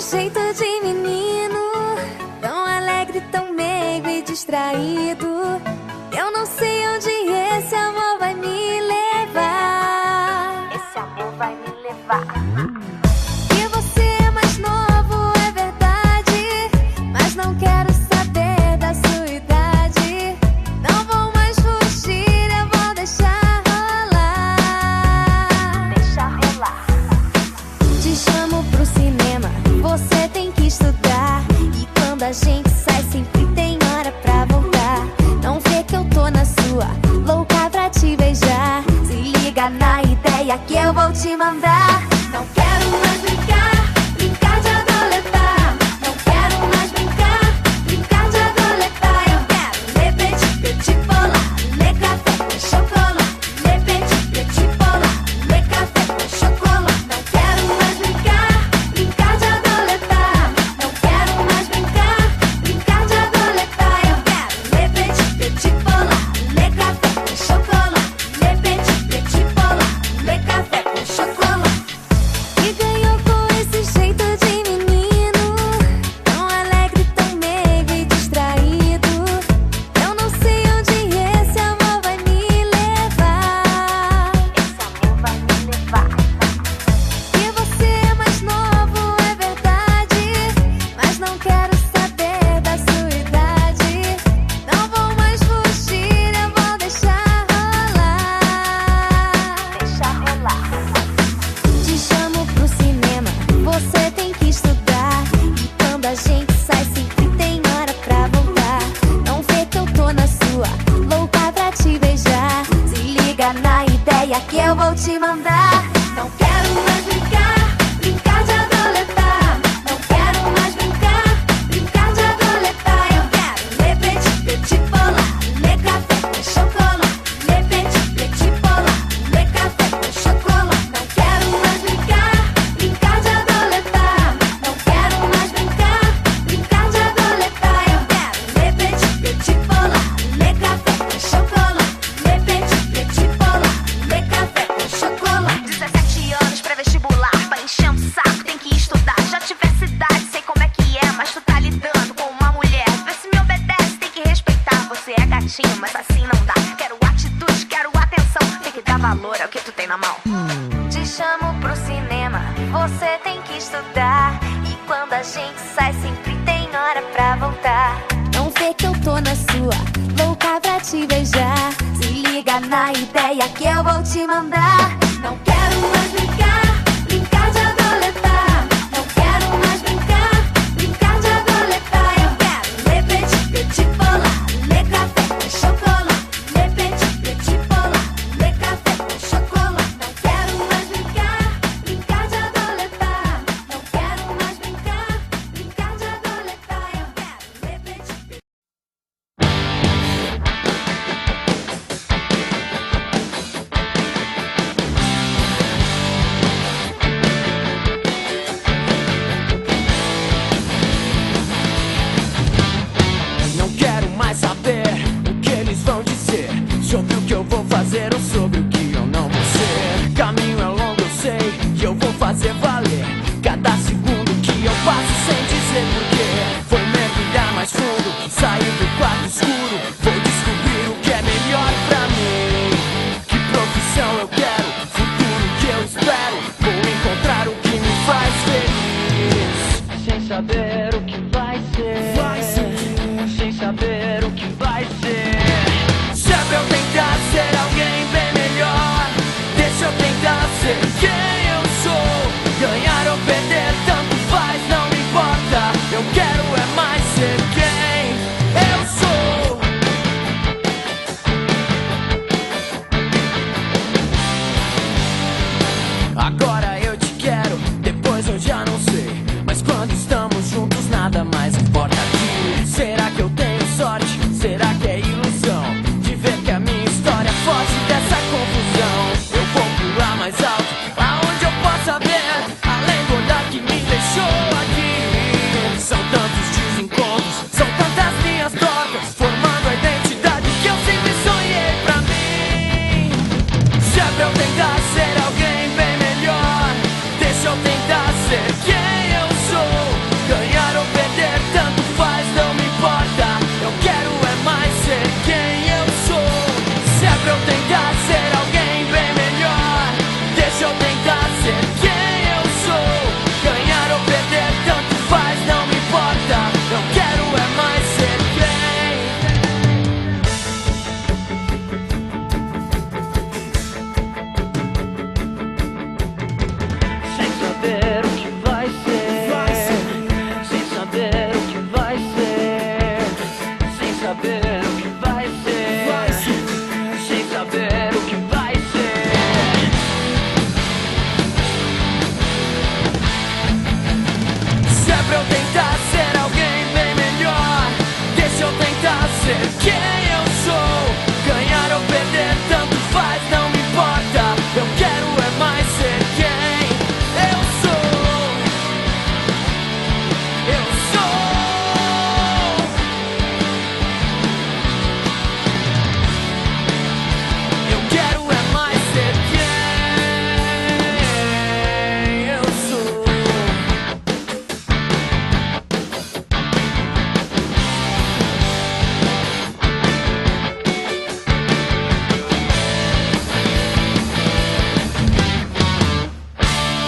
jeito de menino, tão alegre, tão meigo e distraído. Eu não sei onde esse amor vai me levar. Esse amor vai me levar. Que você é mais novo, é verdade, mas não quero saber da sua idade. Não vou mais fugir, eu vou deixar rolar. Deixa rolar. Te chamo pro cinema, você tem que estudar. E quando a gente sai, sempre tem hora pra voltar. Não vê que eu tô na sua, louca pra te beijar. Se liga na ideia que eu vou te mandar. Não quero mais brincar, brincar de adoletar. Não quero mais brincar, brincar de adoletar. Eu quero ler petit, petit polar, ler café com chocolate. Ler petit, petit polar, ler café com chocolate. Não quero mais brincar, brincar de adoletar. Não quero mais brincar, brincar de adoletar. Eu quero ler petit, petit polar, ler café com chocolate. Ler petit, petit polar, ler café com chocolate. E ganhou com esse jeito de menino, tão alegre, tão meigo e distraído. Eu não sei onde esse amor vai me levar. Esse amor vai me levar. Que você é mais novo, é verdade, mas não quero saber da sua idade. Não vou mais fugir, eu vou deixar rolar. Deixa rolar. Te chamo pro cinema, você tem que estudar. E quando a gente sai, sempre tem hora pra voltar. Não vê que eu tô na sua, louca pra te beijar. Se liga na ideia que eu vou te mandar. Não quero mais brincar, brincar de adoletar. Não quero mais brincar, brincar de adoletar. Eu quero ler petit, petit polar, ler café com chocolate. Ler petit, petit polar, ler café com chocolate. Não quero mais brincar, brincar de adoletar. Não quero mais brincar, brincar de adoletar. Eu quero ler petit, petit polar, ler café com chocolate. Ler petit, petit polar, ler café com chocolate. 17 anos pré-vestibular, pra encher um saco tem que estudar. Já tivesse idade, sei como é que é, mas tu tá lidando com uma mulher. Vê se me obedece, tem que respeitar. Você é gatinho, mas assim não dá. Quero atitude, quero atenção, tem que dar valor ao que tu tem na mão. Te chamo pro cinema, você tem que estudar. E quando a gente sai, sempre tem hora pra voltar. Não vê que eu tô na sua, louca pra te beijar. Se liga na ideia que eu vou te mandar.